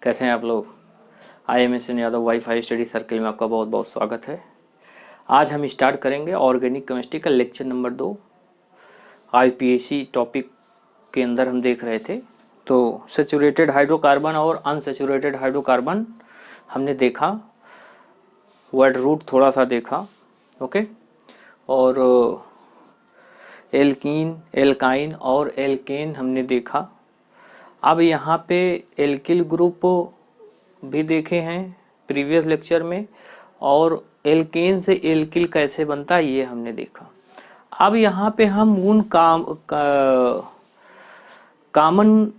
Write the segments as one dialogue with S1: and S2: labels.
S1: कैसे हैं आप लोग। I am S N Yadav WiFi study circle में आपका बहुत बहुत स्वागत है। आज हम स्टार्ट करेंगे ऑर्गेनिक केमिस्ट्री का लेक्चर नंबर 2। आईपीएसी टॉपिक के अंदर हम देख रहे थे तो सैचुरेटेड हाइड्रोकार्बन और अनसैचुरेटेड हाइड्रोकार्बन हमने देखा, वर्ड रूट थोड़ा सा देखा, ओके। और एल्कीन, एल्काइन और एल्केन हमने देखा। अब यहाँ पे एल्किल ग्रुप भी देखे हैं प्रीवियस लेक्चर में, और एल्केन से एल्किल कैसे बनता है ये हमने देखा। अब यहाँ पे हम उन कॉमन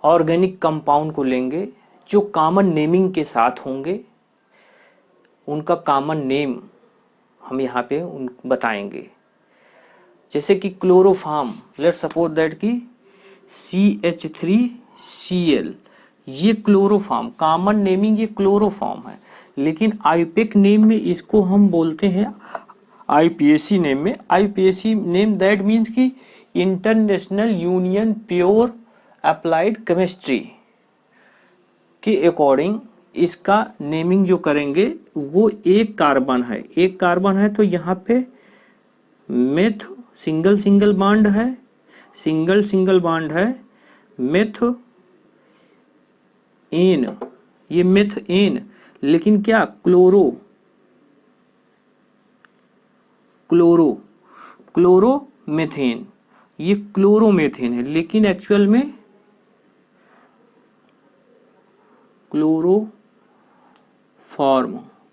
S1: ऑर्गेनिक कंपाउंड को लेंगे जो कॉमन नेमिंग के साथ होंगे, उनका कॉमन नेम हम यहाँ पे बताएंगे। जैसे कि क्लोरोफॉर्म, लेट्स सपोज दैट कि CH3Cl, ये क्लोरोफॉर्म कॉमन नेमिंग, ये क्लोरोफॉर्म है, लेकिन आईपेक नेम में इसको हम बोलते हैं आईपीएसी नेम में। आईपीएसी नेम दैट मीन्स कि international union pure applied chemistry के अकॉर्डिंग इसका नेमिंग जो करेंगे वो एक कार्बन है, एक कार्बन है तो यहाँ पे मेथ सिंगल सिंगल बॉन्ड है, सिंगल सिंगल बॉन्ड है, मेथ एन, ये मेथ एन, लेकिन क्या क्लोरो क्लोरो क्लोरोमेथेन, ये क्लोरोमेथेन है, लेकिन एक्चुअल में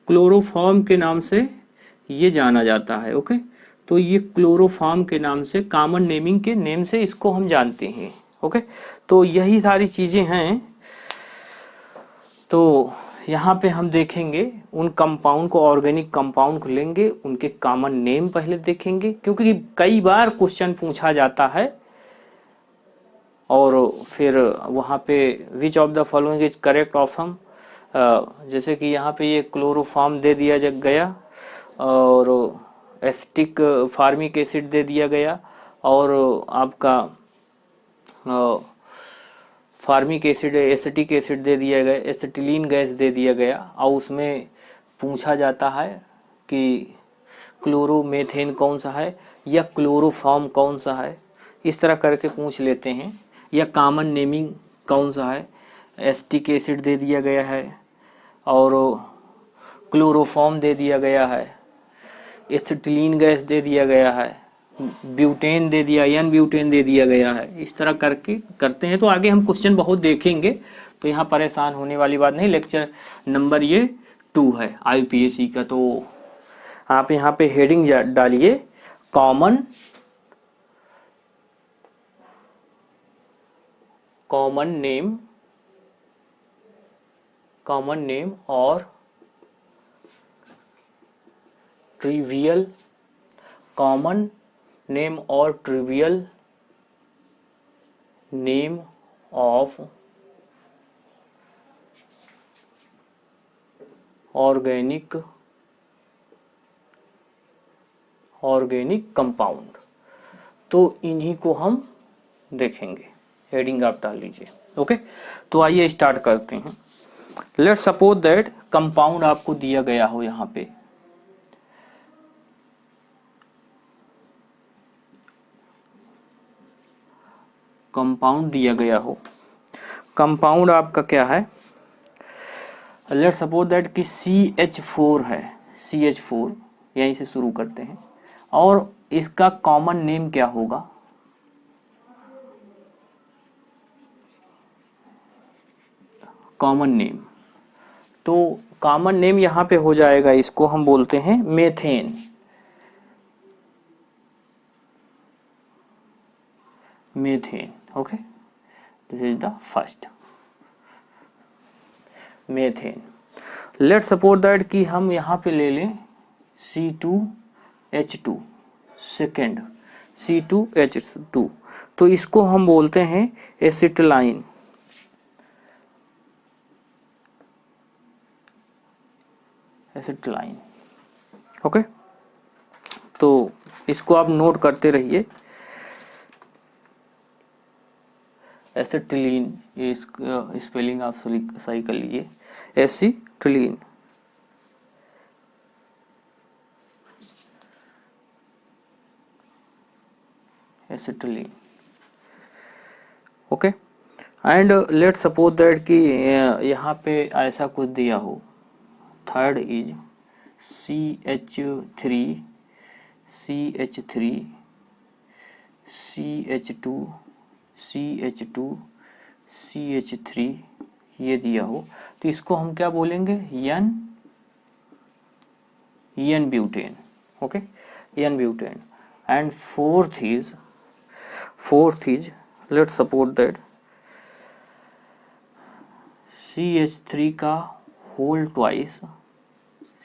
S1: क्लोरोफॉर्म के नाम से ये जाना जाता है, ओके। तो ये क्लोरोफॉर्म के नाम से, कॉमन नेमिंग के नेम से इसको हम जानते हैं, ओके। तो यही सारी चीजें हैं। तो यहाँ पे हम देखेंगे उन कंपाउंड को, ऑर्गेनिक कंपाउंड को लेंगे, उनके कॉमन नेम पहले देखेंगे, क्योंकि कई बार क्वेश्चन पूछा जाता है। और फिर वहाँ पे which of the following is correct option, जैसे कि यहाँ पे ये क्लोरोफॉर्म दे दिया गया, और एसिटिक फार्मिक एसिड दे दिया गया, और आपका फार्मिक एसिड, एसिटिक एसिड दे दिया गया, एसिटिलीन गैस दे दिया गया, और उसमें पूछा जाता है कि क्लोरोमेथेन कौन सा है या क्लोरोफॉर्म कौन सा है, इस तरह करके पूछ लेते हैं। या कॉमन नेमिंग कौन सा है, एसिटिक एसिड दे दिया गया है और क्लोरोफॉर्म दे दिया गया है, एसिटिलीन गैस दे दिया गया है, ब्यूटेन दे दिया, एन ब्यूटेन दे दिया गया है, इस तरह करके करते हैं। तो आगे हम क्वेश्चन बहुत देखेंगे, तो यहाँ परेशान होने वाली बात नहीं। लेक्चर नंबर ये 2 है आईपीएसी का। तो आप यहाँ पे हेडिंग डालिए कॉमन नेम और ट्रिवियल, कॉमन नेम और trivial name of organic compound. तो इन्हीं को हम देखेंगे। हेडिंग आप डाल लीजिए, ओके। तो आइए स्टार्ट करते हैं। लेट्स सपोज दैट कंपाउंड आपको दिया गया हो, यहाँ पे कंपाउंड दिया गया हो। कंपाउंड आपका क्या है, लेट्स सपोज दैट कि CH4 है, CH4 यहीं से शुरू करते हैं, और इसका कॉमन नेम क्या होगा, कॉमन नेम। तो कॉमन नेम यहाँ पे हो जाएगा, इसको हम बोलते हैं methane, okay. This is the first methane. Let's suppose that कि हम यहाँ पे ले लें C2H2, सेकेंड C2H2, तो इसको हम बोलते हैं एसिटिलाइन, ओके। तो इसको आप नोट करते रहिए। एसिटिलीन, ये स्पेलिंग आप सही कर लीजिए, acetylene. Acetylene, okay. And let suppose that कि यहाँ पे ऐसा कुछ दिया हो, third is CH3 CH3 CH2 CH2 CH3 ये दिया हो, तो इसको हम क्या बोलेंगे, n butane, okay, n butane. And fourth is let suppose that CH3 का होल ट्वाइस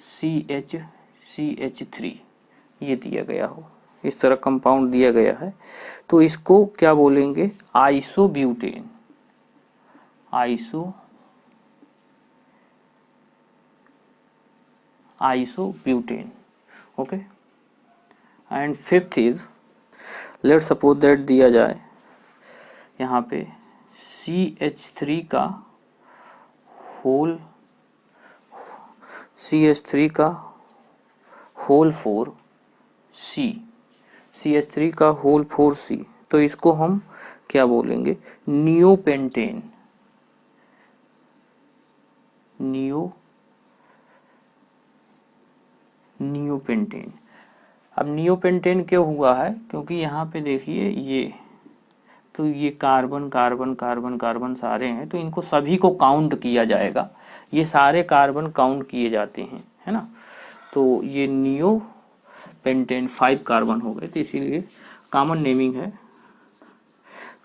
S1: CH3 ये दिया गया हो, इस तरह कंपाउंड दिया गया है, तो इसको क्या बोलेंगे, isobutane. Isobutane, okay. And fifth is let suppose that दिया जाए यहाँ पे CH3 का होल होल 4C, CH3 का होल 4C, तो इसको हम क्या बोलेंगे, नियोपेंटेन। नियोपेंटेन। अब नियोपेंटेन क्यों हुआ है, क्योंकि यहाँ पे देखिए ये, तो ये कार्बन कार्बन कार्बन कार्बन सारे हैं, तो इनको सभी को काउंट किया जाएगा, ये सारे कार्बन काउंट किए जाते हैं, है ना। तो ये नियोपेंटेन 5 कार्बन हो गए, तो इसीलिए कॉमन नेमिंग है,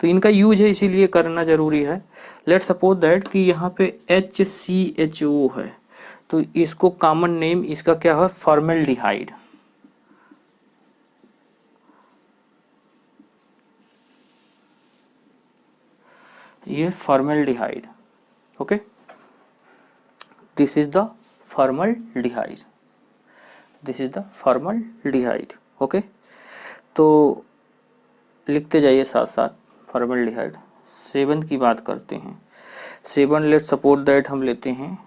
S1: तो इनका यूज है, इसीलिए करना जरूरी है। लेट सपोज दैट कि यहाँ पे HCHO है, तो इसको कॉमन नेम इसका क्या है, फॉर्मेल्डिहाइड। ये formaldehyde, okay, this is the formaldehyde, this is the formaldehyde, okay. तो लिखते जाइए साथ साथ फॉर्मेल्डिहाइड। 7 की बात करते हैं। 7 लेट सपोज दैट हम लेते हैं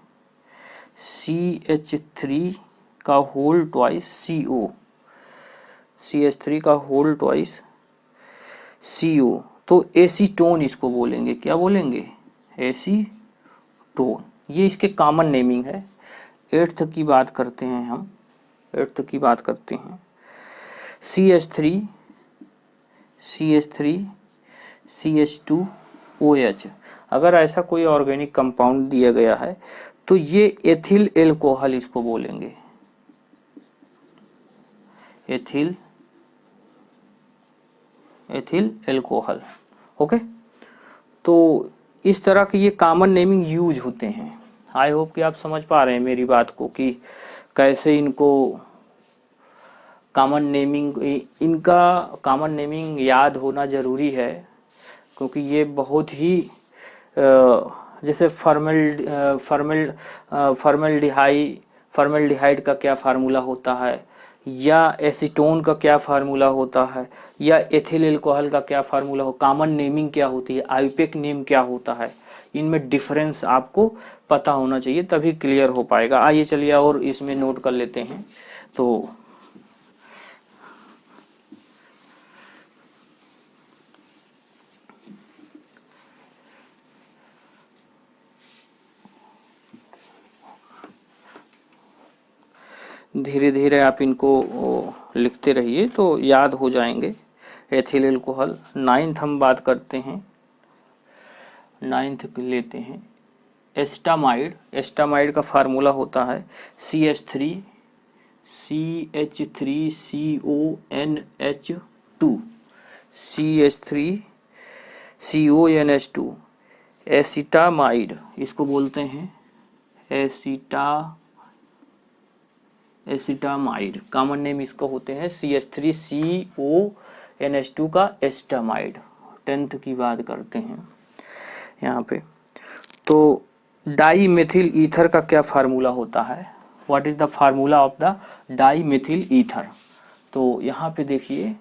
S1: CH3 का होल ट्वाइस CO, CH3 का होल ट्वाइस CO, तो एसीटोन इसको बोलेंगे, क्या बोलेंगे, एसीटोन, ये इसके कॉमन नेमिंग है। 8th की बात करते हैं हम, 8th की बात करते हैं CH3 CH2OH, अगर ऐसा कोई ऑर्गेनिक कंपाउंड दिया गया है तो ये एथिल एल्कोहल इसको बोलेंगे, एथिल एल्कोहल, ओके। तो इस तरह के ये कॉमन नेमिंग यूज होते हैं। आई होप कि आप समझ पा रहे हैं मेरी बात को कि कैसे इनको कॉमन नेमिंग, इनका कॉमन नेमिंग याद होना ज़रूरी है, क्योंकि ये बहुत ही जैसे फॉर्मेल्डिहाइड का क्या फार्मूला होता है, या एसीटोन का क्या फार्मूला होता है, या एथिल एल्कोहल का क्या फार्मूला हो, कॉमन नेमिंग क्या होती है, आईयूपीएसी नेम क्या होता है, इनमें डिफरेंस आपको पता होना चाहिए, तभी क्लियर हो पाएगा। आइए चलिए और इसमें नोट कर लेते हैं। तो धीरे धीरे आप इनको लिखते रहिए तो याद हो जाएंगे। Ethyl alcohol. 9th हम बात करते हैं, 9th लेते हैं एस्टामाइड। एस्टामाइड का फार्मूला होता है CH3CONH2, CH3CONH2 एसिटामाइड इसको बोलते हैं, एसिटामाइड। कॉमन नेम इसको होते हैं CH3CONH2 का एस्टामाइड। 10th की बात करते हैं यहाँ पे, तो डाई मेथिल ईथर का क्या फार्मूला होता है, what is the formula of the dimethyl ether. तो यहाँ पे देखिए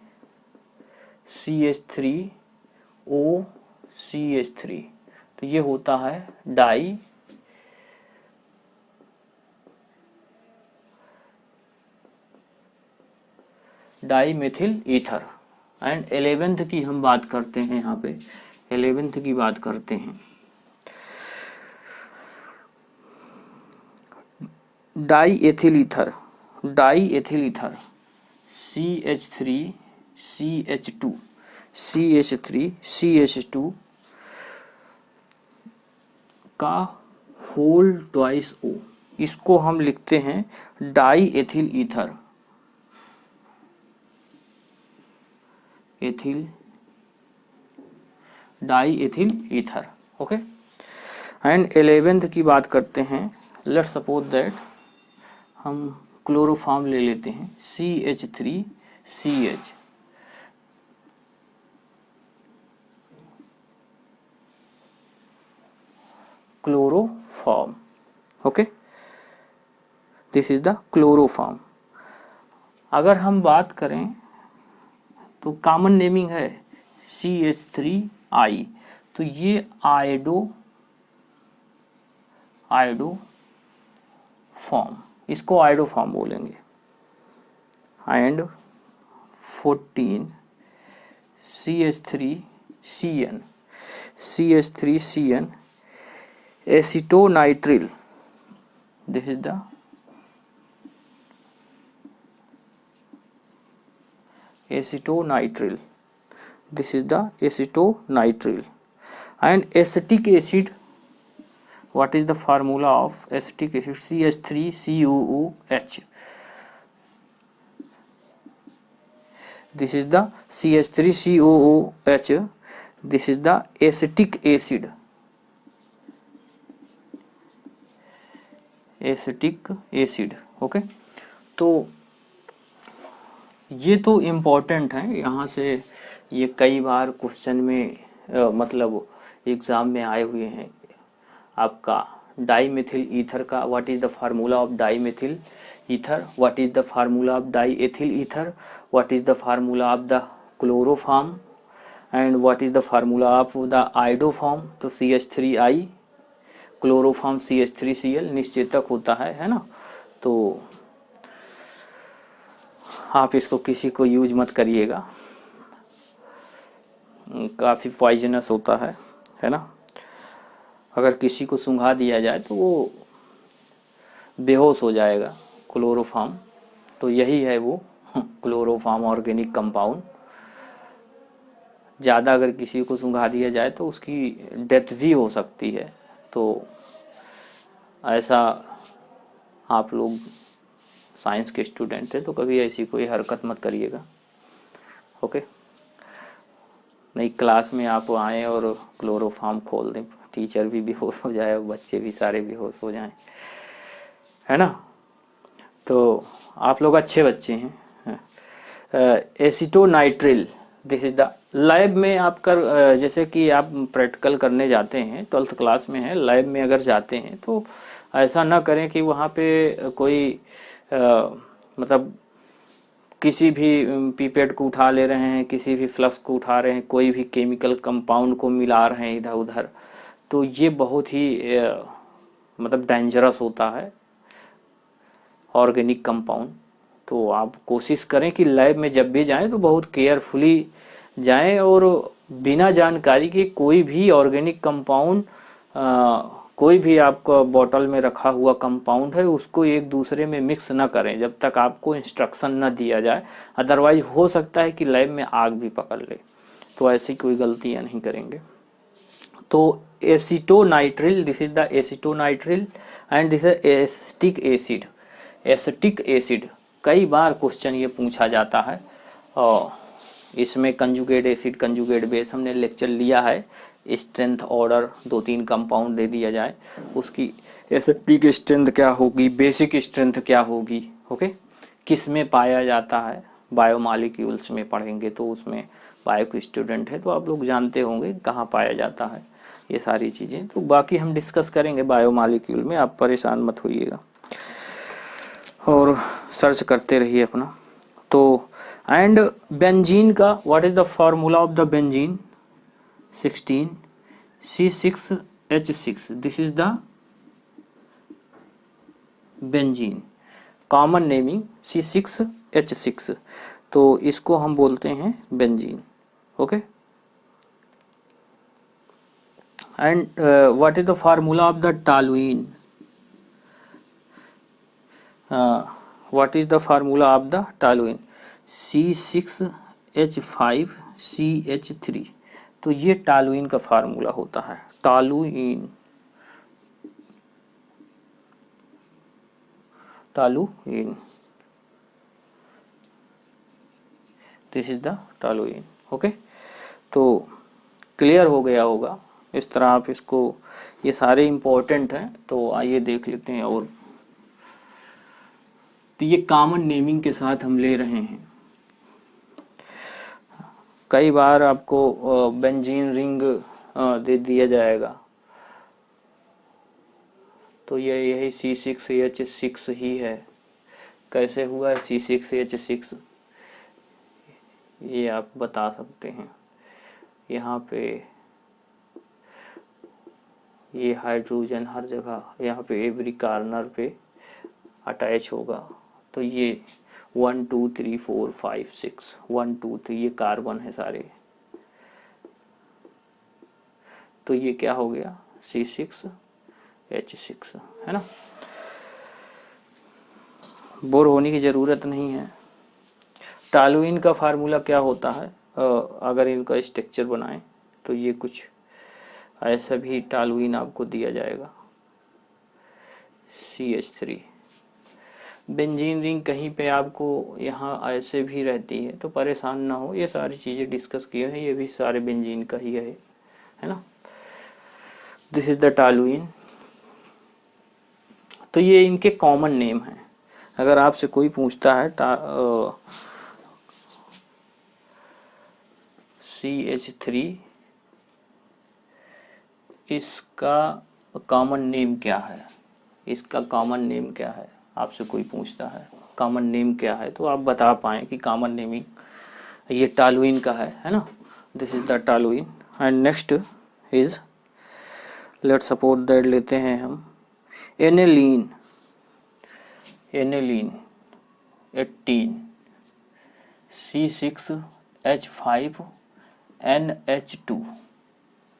S1: CH3O CH3, तो ये होता है die methyl ether. And 11th की हम बात करते हैं, यहाँ पे 11th की बात करते हैं। Die ethyl ether CH3 CH2 का होल ट्वाइस O, इसको हम लिखते हैं die ethyl ether. Okay. And 11th की बात करते हैं। लेट्स सपोज दैट हम क्लोरोफॉर्म ले लेते हैं CH3CH, chloroform. Okay, this is the chloroform. अगर हम बात करें तो कॉमन नेमिंग है CH3I, तो ये आयोडो फॉर्म, इसको आयोडो फॉर्म बोलेंगे। And 14 CH3CN acetonitrile, this is the acetonitrile, this is the acetonitrile. And acetic acid, what is the formula of acetic acid? CH3COOH, this is the CH3COOH, this is the acetic acid, okay. तो ये तो important है, यहाँ से ये कई बार question में मतलब एग्ज़ाम में आए हुए हैं। आपका डाईमेथिल ईथर का what is the formula of dimethyl ether, what is the formula of die ethyl ether, what is the formula of the chloroform, and what is the formula of the iodoform. तो CH3I, chloroform CH3Cl निश्चेतक होता है ना। तो आप इसको किसी को use मत करिएगा, काफ़ी पॉइजनस होता है ना। अगर किसी को सूंघा दिया जाए तो वो बेहोश हो जाएगा। क्लोरोफॉर्म तो यही है वो क्लोरोफॉर्म ऑर्गेनिक कंपाउंड। ज़्यादा अगर किसी को सूंघा दिया जाए तो उसकी डेथ भी हो सकती है। तो ऐसा आप लोग साइंस के स्टूडेंट है तो कभी ऐसी कोई हरकत मत करिएगा, ओके। नहीं क्लास में आप आएँ और क्लोरोफॉर्म खोल दें, टीचर भी बेहोश हो जाए और बच्चे भी सारे बेहोश हो जाएं, है ना। तो आप लोग अच्छे बच्चे हैं। एसिटोनाइट्रिल, दिस इज द लैब में आप कर, जैसे कि आप प्रैक्टिकल करने जाते हैं, 12th क्लास में है, लैब में अगर जाते हैं तो ऐसा ना करें कि वहाँ पे कोई मतलब किसी भी पीपेट को उठा ले रहे हैं, किसी भी फ्लक्स को उठा रहे हैं, कोई भी केमिकल कंपाउंड को मिला रहे हैं इधर उधर, तो ये बहुत ही मतलब डेंजरस होता है ऑर्गेनिक कंपाउंड। तो आप कोशिश करें कि लैब में जब भी जाएं तो बहुत केयरफुली जाएं और बिना जानकारी के कोई भी ऑर्गेनिक कंपाउंड, कोई भी आपका बोतल में रखा हुआ कंपाउंड है उसको एक दूसरे में मिक्स ना करें जब तक आपको इंस्ट्रक्शन ना दिया जाए। अदरवाइज हो सकता है कि लैब में आग भी पकड़ ले, तो ऐसी कोई गलतियां नहीं करेंगे। तो acetonitrile, this is the acetonitrile and this is acetic acid. Acetic acid कई बार क्वेश्चन ये पूछा जाता है और इसमें कंजुगेट एसिड, कंजुगेट बेस हमने लेक्चर लिया है। स्ट्रेंथ ऑर्डर 2-3 कंपाउंड दे दिया जाए, उसकी एसिटिक स्ट्रेंथ क्या होगी, बेसिक स्ट्रेंथ क्या होगी, ओके। किस में पाया जाता है, बायोमॉलिक्यूल्स में पढ़ेंगे तो उसमें बायो के स्टूडेंट है तो आप लोग जानते होंगे कहाँ पाया जाता है ये सारी चीज़ें। तो बाकी हम डिस्कस करेंगे बायोमॉलिक्यूल में, आप परेशान मत होइएगा और सर्च करते रहिए अपना। तो एंड बेंजीन का what is the formula of the benzene, 16 C6H6, this is the benzene, common naming C6H6, तो इसको हम बोलते हैं benzene. Okay, and what is the formula of the toluene? What is the formula of the toluene? C6H5CH3, तो ये toluene का formula होता है, toluene, toluene, this is the toluene. Okay, तो क्लियर हो गया होगा, इस तरह आप इसको, ये सारे इंपॉर्टेंट हैं, तो आइए देख लेते हैं। और तो ये कॉमन नेमिंग के साथ हम ले रहे हैं। कई बार आपको बेंजीन रिंग दे दिया जाएगा, तो ये यही C6H6 ही है। कैसे हुआ है C6H6, ये आप बता सकते हैं। यहाँ पे ये हाइड्रोजन हर जगह, यहाँ पे एवरी कार्नर पे अटैच होगा, तो ये 1 2 3 4 5 6 1 2 3 ये कार्बन है सारे, तो ये क्या हो गया C6H6, है ना। बोर होने की ज़रूरत नहीं है। टॉलुइन का फार्मूला क्या होता है, अगर इनका स्ट्रक्चर बनाएं तो ये कुछ ऐसा भी टॉलुइन आपको दिया जाएगा, CH3। बेंजीन रिंग कहीं पे आपको यहाँ ऐसे भी रहती है, तो परेशान ना हो, ये सारी चीज़ें डिस्कस किए हैं, ये भी सारे बेंजीन का ही है ना। दिस इज द टॉलुइन, तो ये इनके कॉमन नेम हैं। अगर आपसे कोई पूछता है CH3 इसका कॉमन नेम क्या है, इसका कॉमन नेम क्या है, आपसे कोई पूछता है कॉमन नेम क्या है, तो आप बता पाएँ कि कॉमन नेमिंग ये टॉलुइन का है ना। This is the toluene. And next is, let's suppose that लेते हैं हम एनेलीन, एनेलीन 18 C6H5NH2,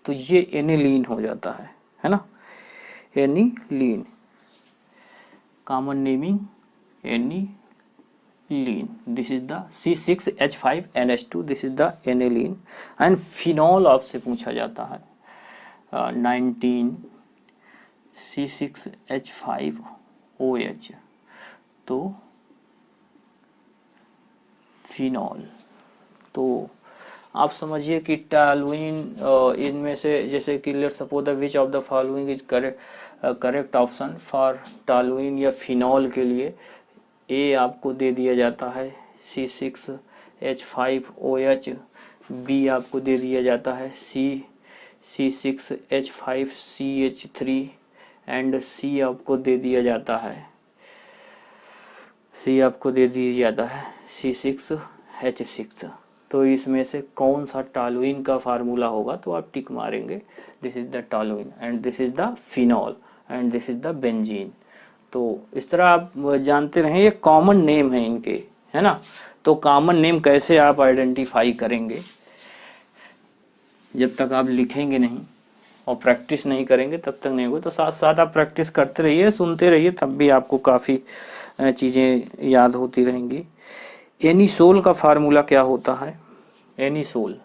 S1: तो ये एनिलीन हो जाता है ना, aniline, common naming aniline, this is the C6H5NH2, this is the aniline. And phenol आपसे पूछा जाता है 19 C6H5OH, तो फिनॉल। तो आप समझिए कि टॉलुइन इनमें से, जैसे कि let's suppose the which of the following is correct option for toluene या फिनॉल के लिए, ए आपको दे दिया जाता है C6H5OH, बी आपको दे दिया जाता है C6H5CH3 एंड सी आपको दे दिया जाता है C6H6। तो इसमें से कौन सा टॉलुइन का फार्मूला होगा, तो आप टिक मारेंगे, this is the toluene and this is the phenol and this is the benzene. तो इस तरह आप जानते रहें, ये कॉमन नेम है इनके, है ना। तो कॉमन नेम कैसे आप आइडेंटिफाई करेंगे, जब तक आप लिखेंगे नहीं और प्रैक्टिस नहीं करेंगे तब तक नहीं होगा। तो साथ साथ आप प्रैक्टिस करते रहिए, सुनते रहिए, तब भी आपको काफ़ी चीज़ें याद होती रहेंगी। एनिसोल का फार्मूला क्या होता है, anisole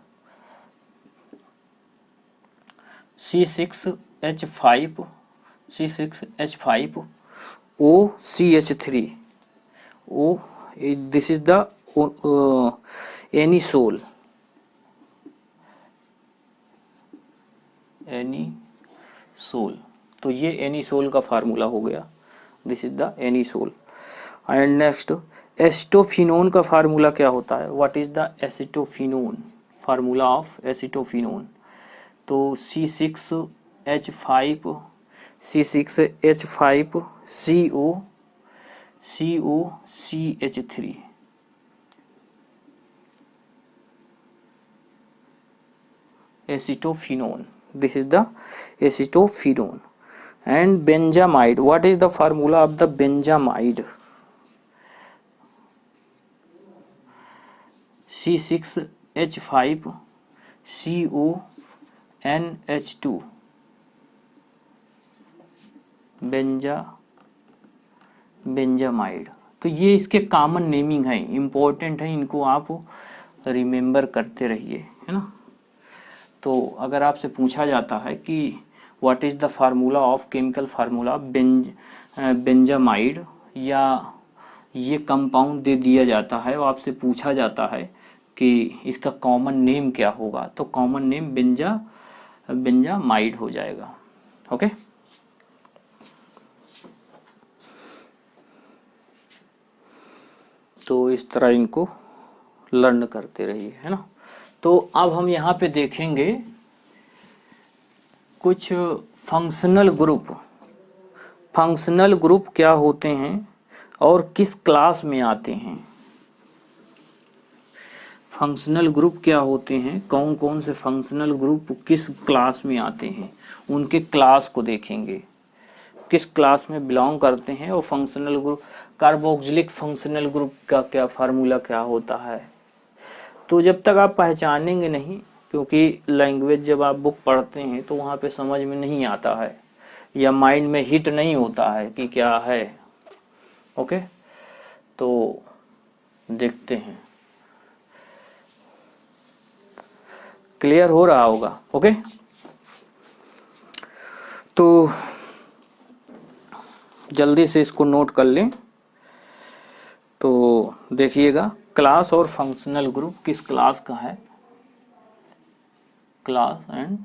S1: C6H5OCH3 O, this is the anisole, anisole, तो ये एनिसोल का फार्मूला हो गया, this is the anisole. And next, acetophenone का फार्मूला क्या होता है, what is the acetophenone, formula of acetophenone. तो C6H5COCH3, acetophenone, this is the acetophenone. And benjamide, what is the formula of the benjamide? C6H5CONH2. Benzamide. तो ये इसके common naming है, important है, इनको आप रिमेंबर करते रहिए, है ना. तो अगर आपसे पूछा जाता है कि what is the formula of chemical formula benzamide, या ये कंपाउंड दे दिया जाता है और आपसे पूछा जाता है कि इसका कॉमन नेम क्या होगा, तो कॉमन नेम बेंजामाइड हो जाएगा. ओके. तो इस तरह इनको लर्न करते रहिए, है ना. तो अब हम यहाँ पे देखेंगे कुछ फंक्शनल ग्रुप. फंक्शनल ग्रुप क्या होते हैं और किस क्लास में आते हैं. फंक्शनल ग्रुप क्या होते हैं, कौन कौन से फंक्शनल ग्रुप किस क्लास में आते हैं, उनके क्लास को देखेंगे, किस क्लास में बिलोंग करते हैं. और functional group, carboxylic functional group का क्या फार्मूला क्या होता है. तो जब तक आप पहचानेंगे नहीं, क्योंकि लैंग्वेज जब आप बुक पढ़ते हैं तो वहाँ पे समझ में नहीं आता है या माइंड में हिट नहीं होता है कि क्या है. ओके. तो देखते हैं, क्लियर हो रहा होगा. ओके. तो जल्दी से इसको नोट कर लें. तो देखिएगा, क्लास और फंक्शनल ग्रुप किस क्लास का है. Class and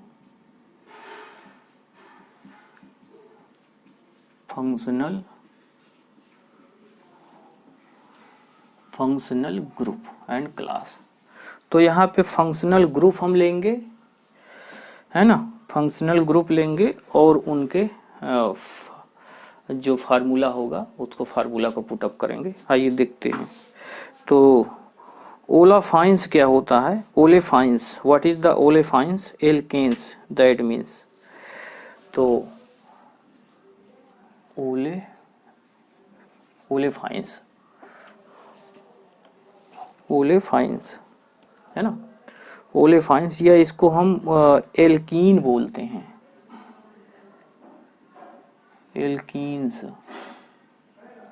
S1: functional group and class. तो यहाँ पे फंक्शनल ग्रुप हम लेंगे, है ना. फंक्शनल ग्रुप लेंगे और उनके जो फार्मूला होगा उसको फार्मूला को पुटअप करेंगे. आइए देखते हैं. तो ओलेफाइंस क्या होता है. Olefins, what is the olefins. Alkenes, that means. तो ओलेफाइंस है ना. ओलेफाइंस, या इसको हम एल्कीन बोलते हैं. एल्कीन्स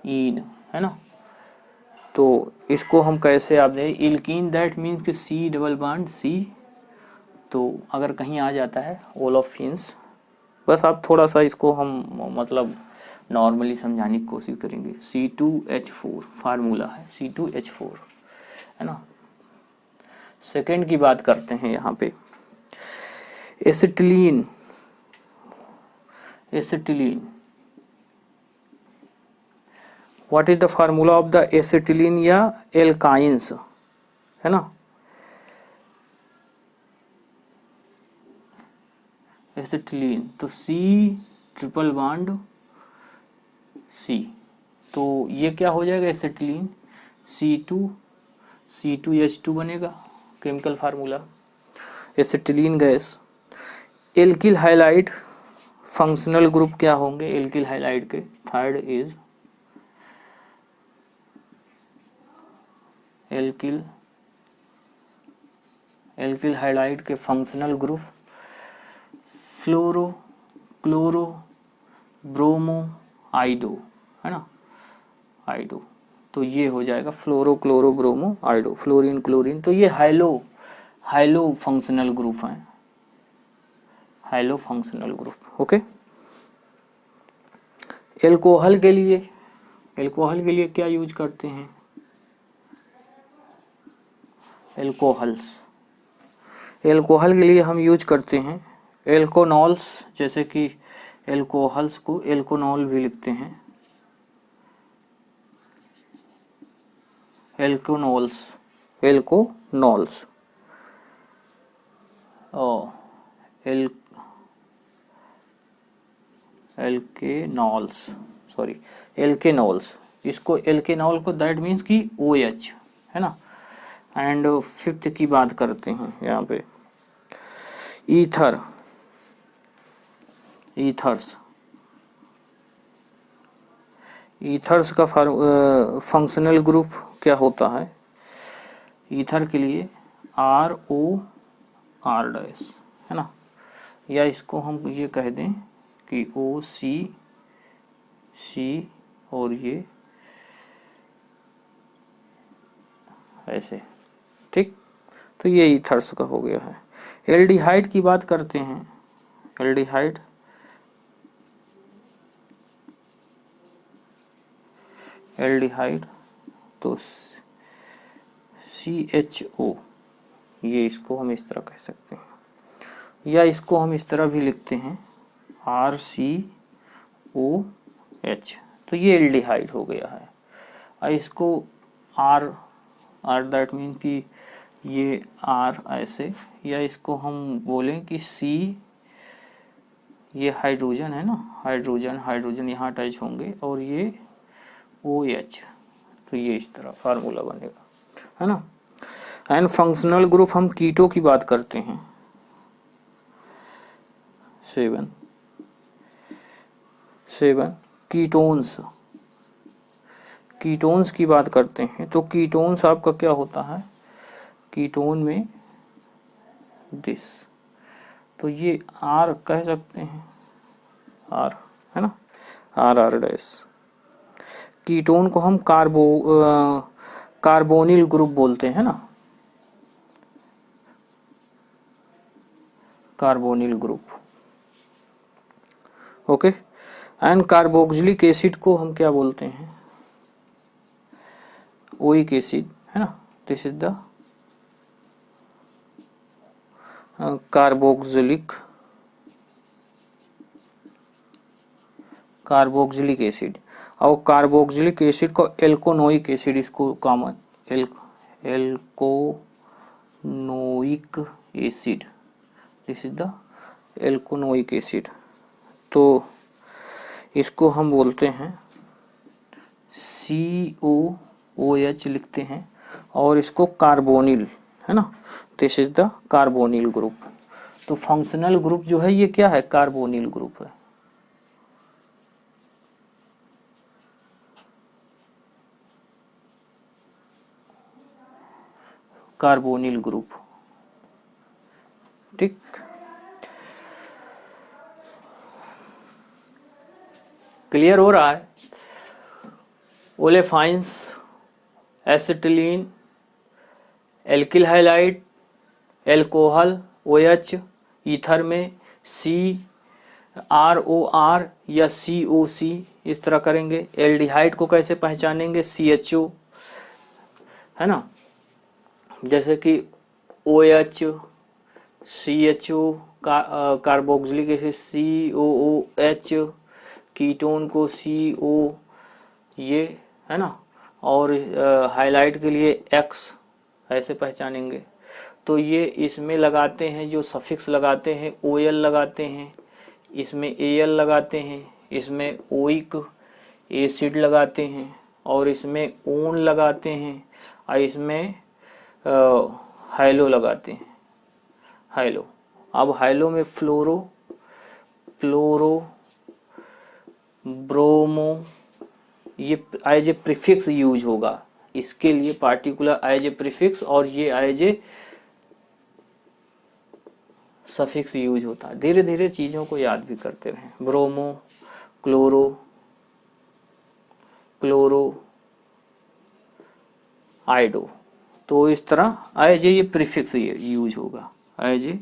S1: इन, है ना. तो इसको हम कैसे आप दें, एल्कीन दैट मीन्स कि सी डबल बॉन्ड सी. तो अगर कहीं आ जाता है ओलेफिन्स, बस आप थोड़ा सा इसको हम मतलब नॉर्मली समझाने की कोशिश करेंगे. C2H4 फार्मूला है, C2H4, है ना. सेकेंड की बात करते हैं यहाँ पे. Acetylene, what is the formula of the acetylene या एल्काइंस, है ना. एसिटिलीन, तो C ट्रिपल बॉन्ड C. तो ये क्या हो जाएगा एसिटिलीन, C2H2 बनेगा chemical formula. Acetylene gas. Alkyl halide, functional group क्या होंगे एल्किल हाइलाइड के. थर्ड इज एल्किल हाइलाइड के functional group fluoro, chloro, bromo, iodo, है ना. आइडो. तो ये हो जाएगा fluoro, chloro, bromo, iodo. Fluorine, chlorine. तो ये हाइलो फंक्शनल ग्रुप है. Halo functional group. Okay. Alcohol के लिए क्या यूज करते हैं. एल्कोहल के लिए हम यूज करते हैं एल्कोनॉल्स. जैसे कि एल्कोहल्स को एल्कोनॉल भी लिखते हैं. एल्केनॉल्स एल्केनॉल्स. इसको एल्केनॉल को दैट मीन्स कि OH, है ना. एंड फिफ्थ की बात करते हैं यहाँ पे. ईथर ईथर्स, ईथर्स का फंक्शनल ग्रुप क्या होता है? ईथर के लिए ROR' है ना, या इसको हम ये कह दें कि OCC और ये ऐसे, ठीक। तो ये ईथर्स का हो गया है। एल्डिहाइड की बात करते हैं, एल्डिहाइड तो CHO, ये इसको हम इस तरह कह सकते हैं, या इसको हम इस तरह भी लिखते हैं RCOH, तो ये एल्डिहाइड हो गया है। और इसको R दैट मीन कि ये R ऐसे, या इसको हम बोलें कि C, ये हाइड्रोजन है ना, हाइड्रोजन यहाँ टच होंगे, और ये OH, तो ये इस तरह फार्मूला बनेगा, है ना। एंड फंक्शनल ग्रुप हम कीटो की बात करते हैं, 7 कीटोन्स की बात करते हैं। तो कीटोन्स आपका क्या होता है? कीटोन में दिस, तो ये R कह सकते हैं, R है ना, RR'। कीटोन को हम कार्बोनिल ग्रुप बोलते हैं ना, carbonyl group, okay. And carboxylic acid को हम क्या बोलते हैं? ओइक एसिड, है ना। This is the carboxylic acid, और कार्बोक्सिलिक एसिड को एल्कोनोइक एसिड, इसको common alkanoic acid, this is the alkanoic acid. तो इसको हम बोलते हैं COOH लिखते हैं, और इसको कार्बोनिल, है ना, this is the carbonyl group. तो फंक्शनल ग्रुप जो है ये क्या है? कार्बोनिल ग्रुप है। कार्बोनिल ग्रुप, ठीक। क्लियर हो रहा है? Olefins, acetylene, alkyl halide, alcohol OH, ether में CROR या COC, इस तरह करेंगे। एल्डिहाइड को कैसे पहचानेंगे? CHO, है ना, जैसे कि OH, CHO, carboxylic acid COOH, ketone को CO, ये है ना, और हाइलाइट के लिए X ऐसे पहचानेंगे। तो ये इसमें लगाते हैं, जो सफिक्स लगाते हैं OL लगाते हैं, इसमें AL लगाते हैं, इसमें ओइक एसिड लगाते हैं, और इसमें ओन लगाते हैं, और इसमें हाइलो लगाते हैं, हाइलो। अब हाइलो में फ्लोरो, ब्रोमो, ये एज ए प्रीफिक्स यूज होगा, इसके लिए पार्टिकुलर एज ए प्रीफिक्स, और ये एज ए सफिक्स यूज होता है। धीरे धीरे चीज़ों को याद भी करते रहें। ब्रोमो, क्लोरो, आइडो, तो इस तरह एज ए ये प्रीफिक्स ये यूज होगा, as a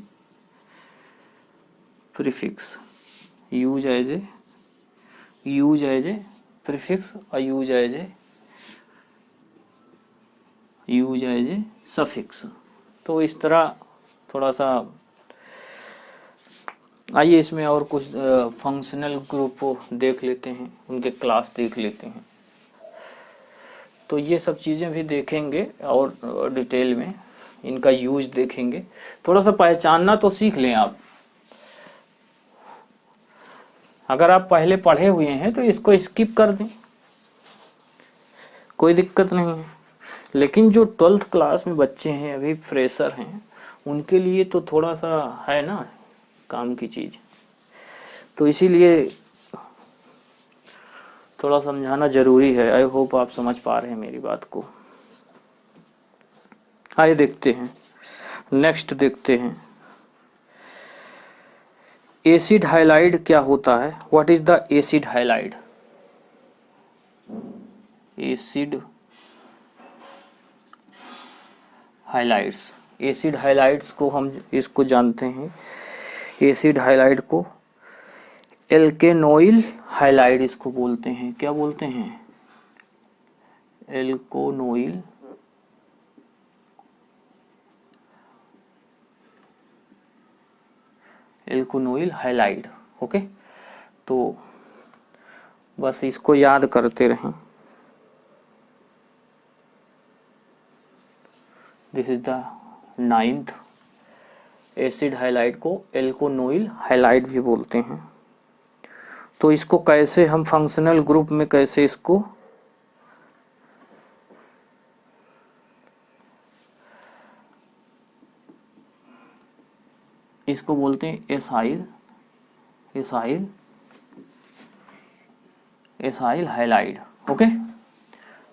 S1: prefix, use as a prefix, और यूज एज ए सफिक्स। तो इस तरह थोड़ा सा आइए इसमें और कुछ फंक्शनल ग्रुप देख लेते हैं, उनके क्लास देख लेते हैं। तो ये सब चीज़ें भी देखेंगे और डिटेल में इनका यूज देखेंगे। थोड़ा सा पहचानना तो सीख लें आप। अगर आप पहले पढ़े हुए हैं तो इसको स्किप कर दें, कोई दिक्कत नहीं है। लेकिन जो 12th क्लास में बच्चे हैं, अभी फ्रेशर हैं, उनके लिए तो थोड़ा सा है ना काम की चीज़। तो इसीलिए थोड़ा समझाना जरूरी है। आई होप आप समझ पा रहे हैं मेरी बात को। आइए देखते हैं, नेक्स्ट देखते हैं एसिड हाइलाइड क्या होता है। What is the acid halide? Acid highlights, acid highlights को हम इसको जानते हैं, एसिड हाइलाइट को एल्केनोइल हाइलाइड इसको बोलते हैं। क्या बोलते हैं? एल्कोनोइल एल्कोनोइल हाइलाइड। ओके, तो बस इसको याद करते रहें। This is the 9th। Acid halide को एल्कोनोइल हाइलाइड भी बोलते हैं। तो इसको कैसे हम फंक्शनल ग्रुप में कैसे इसको बोलते हैं acyl halide. Okay,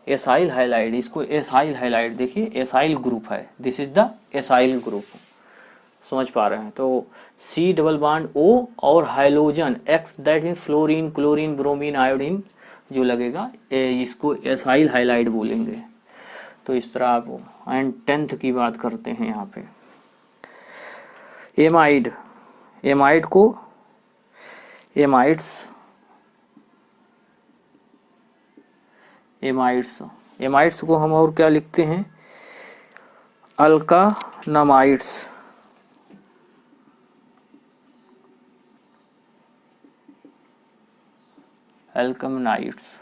S1: acyl halide, इसको एसाइल हाइलाइड, देखिए एसाइल ग्रुप है, this is the acyl group. समझ पा रहे हैं? तो C डबल बॉन्ड O और halogen X, that mean fluorine, chlorine, bromine, iodine जो लगेगा इसको एसाइल हाइलाइड बोलेंगे। तो इस तरह आप एंड 10th की बात करते हैं यहाँ पे। एमाइड, एमाइड को एमाइड्स को हम और क्या लिखते हैं? अल्कानमाइड्स। एल्कमनाइट्स।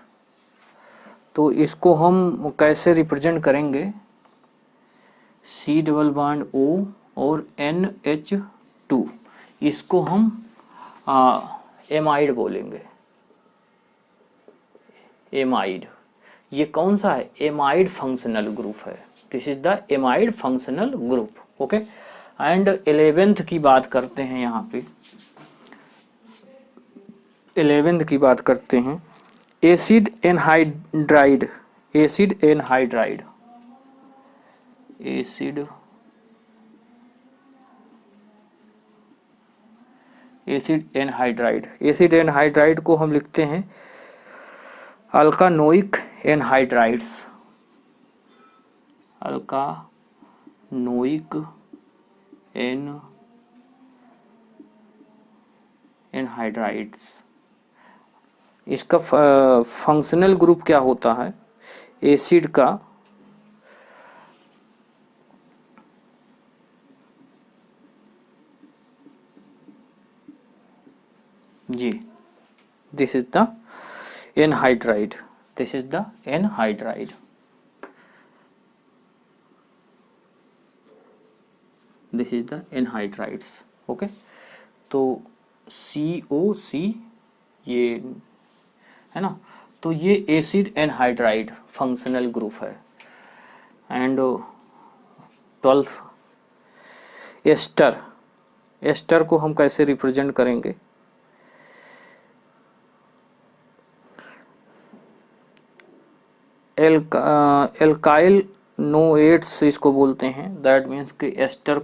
S1: तो इसको हम कैसे रिप्रेजेंट करेंगे? C डबल बॉन्ड O और NH2, इसको हम एमाइड बोलेंगे। एमाइड, ये कौन सा है? एमाइड फंक्शनल ग्रुप है। This is the amide functional group. Okay, and 11th की बात करते हैं यहाँ पे। 11th की बात करते हैं, acid anhydride. Acid anhydride, acid anhydride, acid anhydride को हम लिखते हैं अल्कानोइक एनहाइड्राइड्स। Alkanoic anhydrides. इसका फंक्शनल ग्रुप क्या होता है एसिड का? जी, this is the anhydride, this is the anhydride. This is the anhydrides. Okay, तो COC ये है ना, तो ये एसिड एनहाइड्राइड फंक्शनल ग्रुप है। एंड 12th एस्टर, एस्टर को हम कैसे रिप्रेजेंट करेंगे? एल्काइल नोएट्स इसको बोलते हैं। दैट मीन्स कि एस्टर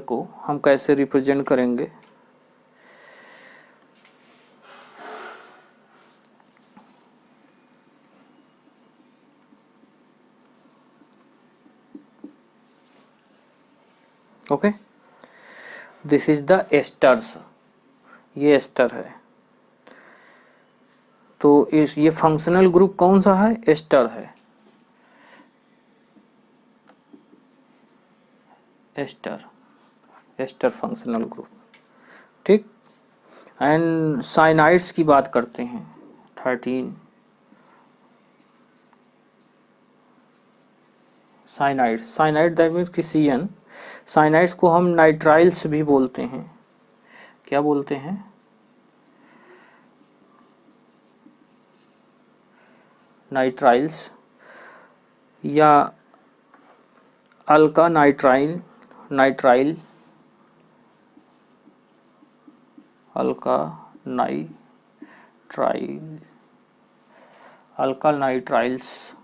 S1: को हम कैसे रिप्रेजेंट करेंगे? Okay, this is the asters, ये एस्टर है। तो ये फंक्शनल ग्रुप कौन सा है? एस्टर है, एस्टर फंक्शनल ग्रुप। ठीक, एंड साइनाइड्स की बात करते हैं। 13 साइनाइड दैट मीन्स कि CN। साइनाइड्स को हम नाइट्राइल्स भी बोलते हैं। क्या बोलते हैं? नाइट्राइल्स या अल्का नाइट्राइल अल्कानाइट्राइल्स।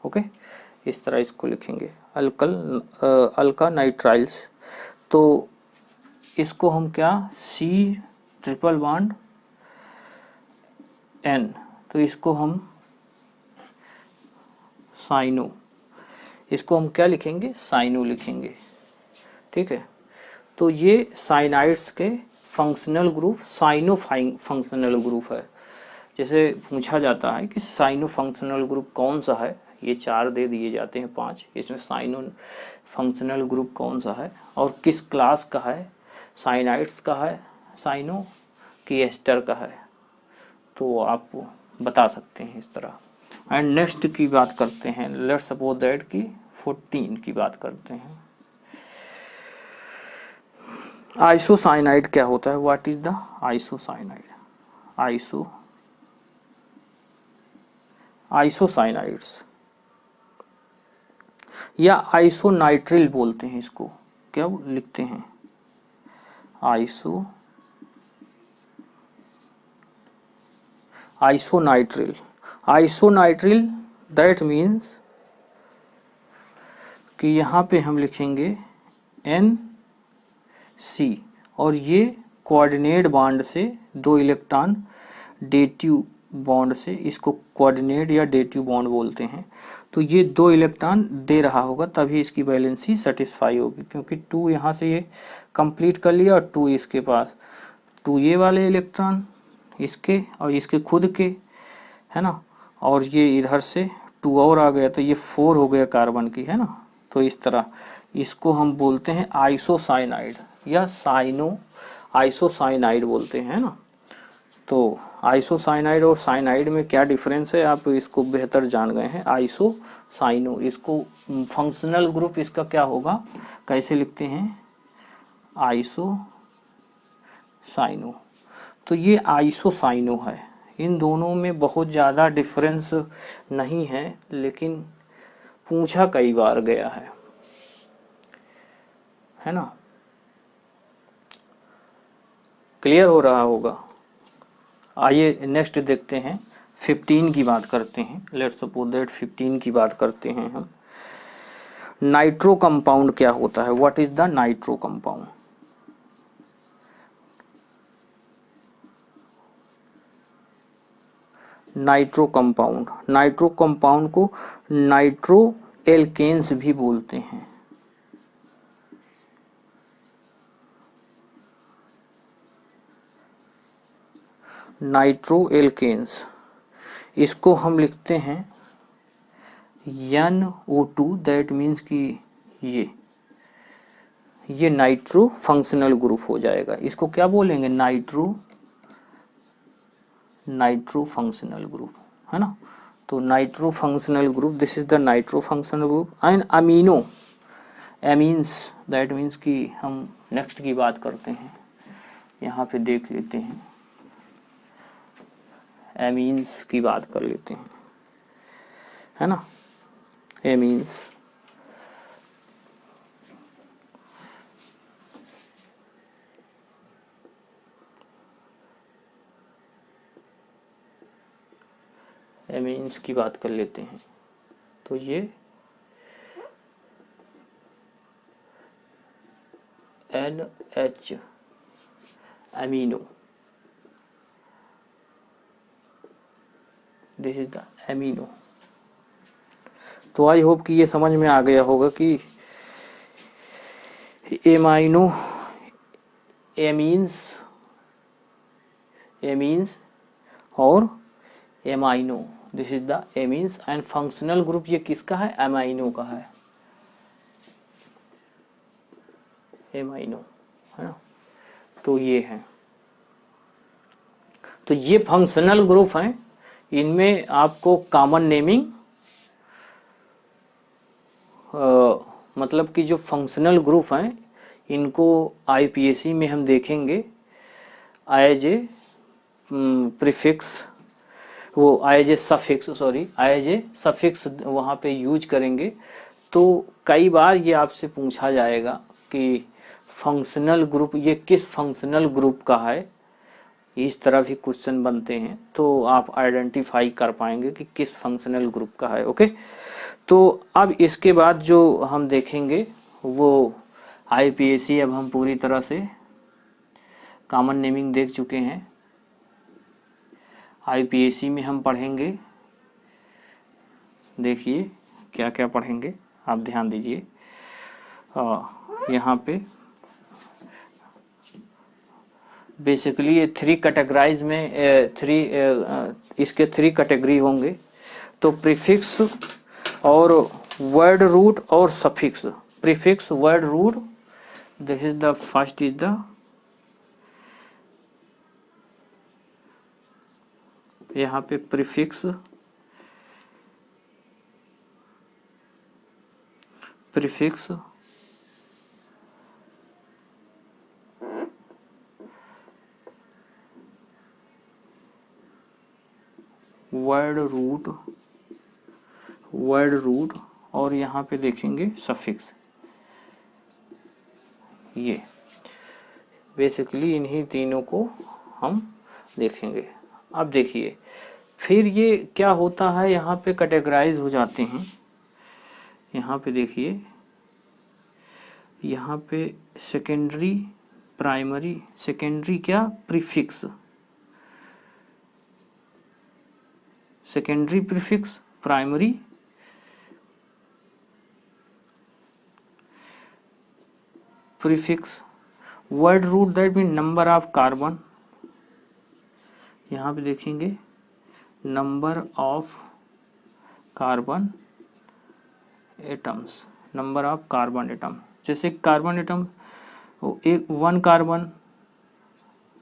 S1: ओके, इस तरह इसको लिखेंगे, अल्कानाइट्राइल्स। तो इसको हम क्या, C ट्रिपल बॉन्ड N, तो इसको हम साइनो, इसको हम क्या लिखेंगे, साइनो लिखेंगे। ठीक है, तो ये साइनाइड्स के functional group cyano functional group है। जैसे पूछा जाता है कि साइनो फंक्शनल ग्रुप कौन सा है, ये 4 दे दिए जाते हैं 5, इसमें साइनो फंक्शनल ग्रुप कौन सा है और किस क्लास का है, साइनाइड्स का है, साइनो की एस्टर का है, तो आप बता सकते हैं इस तरह। एंड नेक्स्ट की बात करते हैं, लेट्स सपोज दैट की 14 की बात करते हैं। आइसोसाइनाइड क्या होता है, व्हाट इज द आइसोसाइनाइड, आइसोसाइनाइड्स या आइसोनाइट्रिल बोलते हैं इसको, क्या लिखते हैं, आइसोनाइट्रिल। आइसोनाइट्रिल दैट मीन्स कि यहाँ पे हम लिखेंगे NC और ये कोऑर्डिनेट बॉन्ड से 2 इलेक्ट्रॉन डेटिव बॉन्ड से, इसको कोऑर्डिनेट या डेटिव बॉन्ड बोलते हैं। तो ये 2 इलेक्ट्रॉन दे रहा होगा तभी इसकी वैलेंसी सेटिस्फाई होगी, क्योंकि 2 यहाँ से ये कंप्लीट कर लिया और 2 इसके पास, 2 ये वाले इलेक्ट्रॉन इसके और इसके खुद के, है ना, और ये इधर से 2 और आ गया तो ये 4 हो गया कार्बन की, है ना। तो इस तरह इसको हम बोलते हैं आइसोसाइनाइड या आइसोसाइनाइड बोलते हैं ना। तो आइसोसाइनाइड और साइनाइड में क्या डिफरेंस है आप इसको बेहतर जान गए हैं। आइसोसाइनो, इसको फंक्शनल ग्रुप इसका क्या होगा, कैसे लिखते हैं, आइसोसाइनो। तो ये आइसोसाइनो है, इन दोनों में बहुत ज़्यादा डिफरेंस नहीं है, लेकिन पूछा कई बार गया है ना। क्लियर हो रहा होगा। आइए नेक्स्ट देखते हैं, 15 की बात करते हैं। लेट्स सपोज दैट 15 की बात करते हैं हम। नाइट्रो कंपाउंड क्या होता है, what is the nitro compound. Nitro compound को नाइट्रो एल्केन्स भी बोलते हैं। नाइट्रो एल्केन्स, इसको हम लिखते हैं NO2, दैट मीन्स कि ये नाइट्रो फंक्शनल ग्रुप हो जाएगा। इसको क्या बोलेंगे, नाइट्रो फंक्शनल ग्रुप, है ना। तो nitro functional group, this is the nitro functional group. And amines, that means कि हम नेक्स्ट की बात करते हैं, यहाँ पे देख लेते हैं, एमीन्स की बात कर लेते हैं, है ना। एमीन्स, एमीन्स की बात कर लेते हैं। तो ये NH amino, this is the amino. तो आई होप कि ये समझ में आ गया होगा कि एमाइनो, एमीन्स और amino, this is the amines. And functional group ये किसका है, एमाइनो का है, एमाइनो, है ना। तो ये है, तो ये फंक्शनल ग्रुप हैं, इनमें आपको कॉमन नेमिंग मतलब कि जो फंक्शनल ग्रुप हैं इनको IPSC में हम देखेंगे एज ए प्रीफिक्स, वो एज ए सफिक्स वहाँ पे यूज करेंगे। तो कई बार ये आपसे पूछा जाएगा कि फंक्शनल ग्रुप ये किस फंक्शनल ग्रुप का है, इस तरह भी क्वेश्चन बनते हैं, तो आप आइडेंटिफाई कर पाएंगे कि किस फंक्शनल ग्रुप का है। ओके, तो अब इसके बाद जो हम देखेंगे वो आईपीएसी। अब हम पूरी तरह से कॉमन नेमिंग देख चुके हैं। आईपीएसी में हम पढ़ेंगे, देखिए क्या क्या पढ़ेंगे, आप ध्यान दीजिए। यहाँ पे बेसिकली ये थ्री कैटेगराइज में इसके थ्री कैटेगरी होंगे। तो प्रीफिक्स और वर्ड रूट और suffix. Prefix, word root, this is the first is the, यहाँ पे prefix, prefix word root, word root, और यहाँ पे देखेंगे सफिक्स। ये बेसिकली इन्हीं तीनों को हम देखेंगे। अब देखिए फिर ये क्या होता है, यहाँ पे कैटेगराइज हो जाते हैं। यहाँ पे देखिए, यहाँ पे सेकेंडरी, प्राइमरी, सेकेंडरी क्या, prefix, secondary prefix, primary, prefix, word root that mean number of carbon. यहाँ पे देखेंगे number of carbon atoms, number of carbon atom. जैसे कार्बन एटम, एक 1 carbon,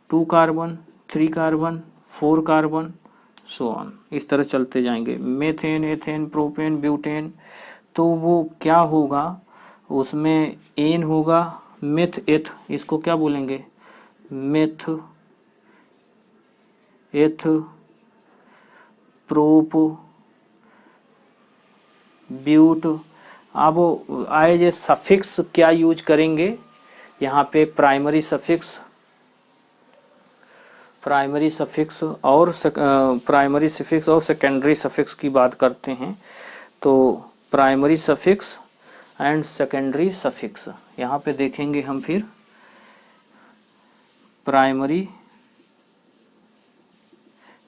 S1: 2 carbon, 3 carbon, 4 carbon, so on, इस तरह चलते जाएंगे। मेथेन, एथेन, प्रोपेन, ब्यूटेन, तो वो क्या होगा, उसमें एन होगा, मेथ एथ, इसको क्या बोलेंगे, मेथ एथ, प्रोप, ब्यूट। अब एज ए सफिक्स क्या यूज करेंगे, यहाँ पे प्राइमरी सफिक्स, प्राइमरी सफिक्स और प्राइमरी सफिक्स और सेकेंडरी सफिक्स की बात करते हैं। तो primary suffix and secondary suffix यहाँ पे देखेंगे हम। फिर प्राइमरी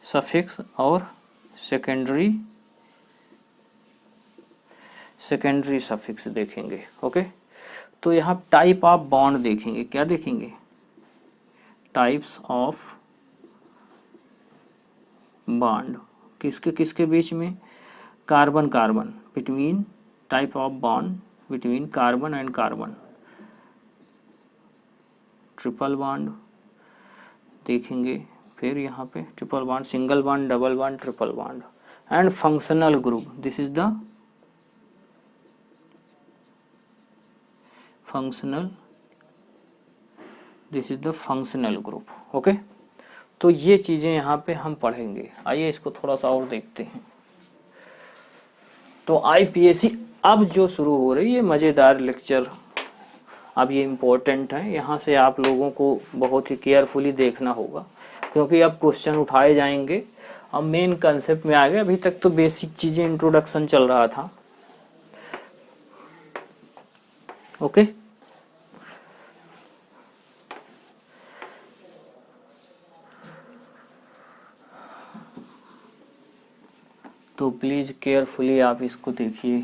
S1: सफिक्स और सेकेंडरी, सेकेंडरी सफिक्स देखेंगे। ओके, तो यहाँ टाइप ऑफ बॉन्ड देखेंगे। क्या देखेंगे, टाइप्स ऑफ बॉन्ड, किसके किसके बीच में, carbon carbon, between, type of bond between carbon and carbon, triple bond देखेंगे। फिर यहाँ पे triple bond, single bond, double bond, triple bond and functional group. This is the functional, this is the functional group. Okay, तो ये चीजें यहाँ पे हम पढ़ेंगे। आइए इसको थोड़ा सा और देखते हैं। तो आईपीएसी अब जो शुरू हो रही है मजेदार लेक्चर, अब ये इम्पोर्टेंट है, यहाँ से आप लोगों को बहुत ही केयरफुली देखना होगा, क्योंकि अब क्वेश्चन उठाए जाएंगे। अब मेन कंसेप्ट में आ गए, अभी तक तो बेसिक चीजें इंट्रोडक्शन चल रहा था। ओके, तो प्लीज केयरफुली आप इसको देखिए।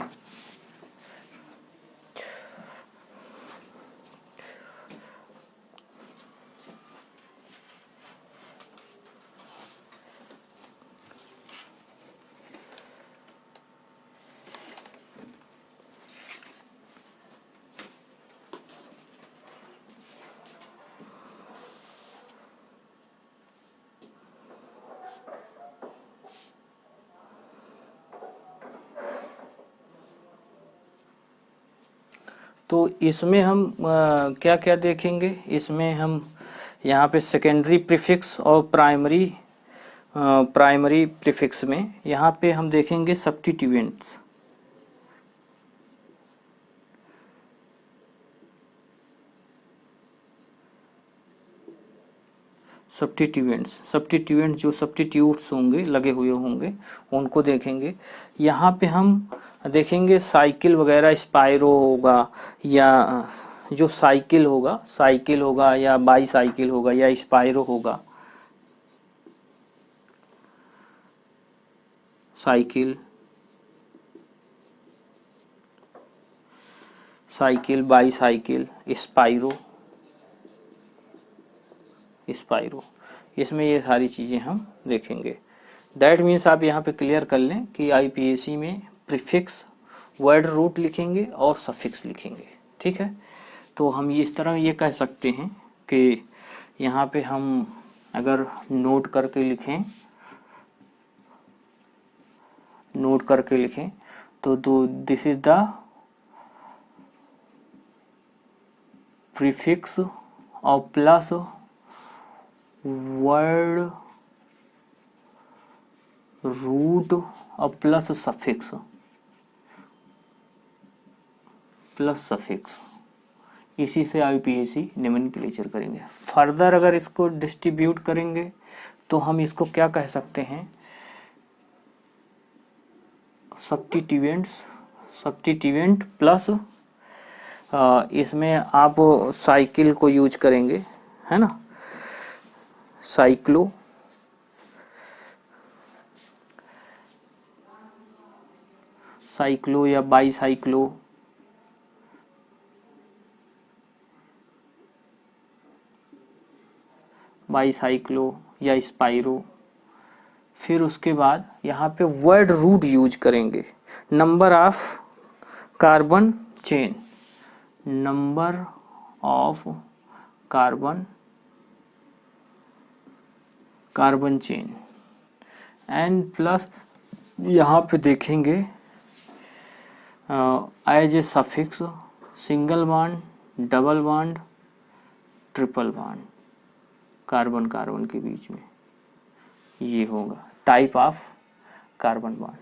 S1: तो इसमें हम क्या क्या देखेंगे, इसमें हम यहाँ पे सेकेंडरी प्रीफिक्स और प्राइमरी, प्राइमरी प्रीफिक्स में यहाँ पे हम देखेंगे सब्स्टिट्यूएंट्स। सब्स्टिट्यूएंट जो सब्स्टिट्यूट्स होंगे, लगे हुए होंगे, उनको देखेंगे। यहाँ पे हम देखेंगे साइकिल वगैरह, स्पायरो होगा, या जो साइकिल होगा या बाईसाइकिल होगा या स्पायरो होगा। साइकिल, बाईसाइकिल, स्पायरो, इसमें ये सारी चीज़ें हम देखेंगे। दैट मीन्स आप यहाँ पे क्लियर कर लें कि आईपीएसी में प्रीफिक्स, वर्ड रूट लिखेंगे और सफिक्स लिखेंगे, ठीक है। तो हम ये इस तरह ये कह सकते हैं कि यहाँ पे हम अगर नोट करके लिखें तो दिस इज द प्रीफिक्स और प्लस वर्ड रूट और प्लस सफिक्स, इसी से आईपीएसी नोमेनक्लेचर करेंगे। फर्दर अगर इसको डिस्ट्रीब्यूट करेंगे तो हम इसको क्या कह सकते हैं, सब्स्टिट्यूएंट प्लस इसमें आप साइकिल को यूज करेंगे, है ना, साइक्लो या बाईसाइक्लो, या स्पायरो। फिर उसके बाद यहाँ पे वर्ड रूट यूज करेंगे, number of carbon chain, carbon chain, and plus यहाँ पे देखेंगे as a suffix single bond, double bond, triple bond, carbon के बीच में ये होगा type of carbon bond,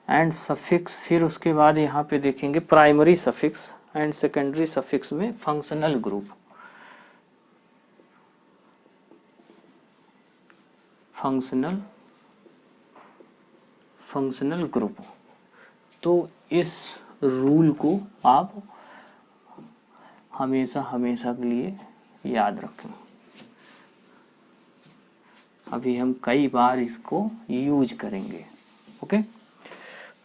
S1: and suffix. फिर उसके बाद यहाँ पे देखेंगे primary suffix and secondary suffix में फंक्शनल ग्रुप, तो इस रूल को आप हमेशा के लिए याद रखें। अभी हम कई बार इसको यूज करेंगे, ओके।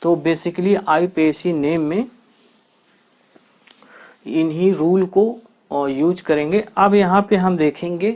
S1: तो बेसिकली आईपीएसी नेम में इन्हीं रूल को यूज करेंगे। अब यहाँ पे हम देखेंगे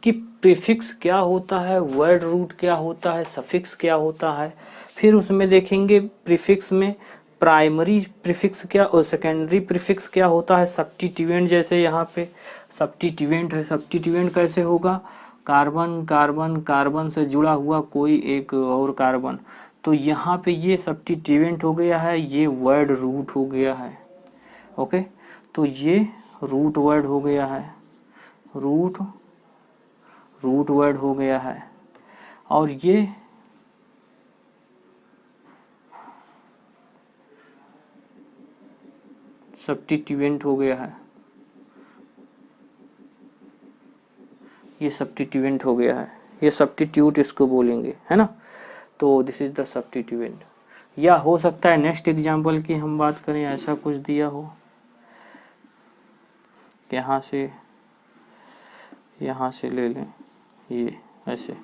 S1: कि प्रीफिक्स क्या होता है, वर्ड रूट क्या होता है, सफिक्स क्या होता है। फिर उसमें देखेंगे प्रीफिक्स में प्राइमरी प्रीफिक्स क्या और सेकेंडरी प्रीफिक्स क्या होता है। सब्स्टिट्यूएंट, जैसे यहाँ पे सब्स्टिट्यूएंट है, सब्स्टिट्यूएंट कैसे होगा, कार्बन से जुड़ा हुआ कोई एक और कार्बन, तो यहाँ पे ये सब्स्टिट्यूएंट हो गया है, ये वर्ड रूट हो गया है, ओके। तो ये रूट वर्ड हो गया है, रूट वर्ड हो गया है, और ये सब्स्टिट्यूएंट हो गया है, ये सब्स्टिट्यूएंट हो गया है, ये सब्स्टिट्यूट इसको बोलेंगे, है ना। तो दिस इज द सब्स्टिट्यूएंट। या हो सकता है नेक्स्ट एग्जांपल की हम बात करें, ऐसा कुछ दिया हो, यहाँ से ले लें ये ऐसे,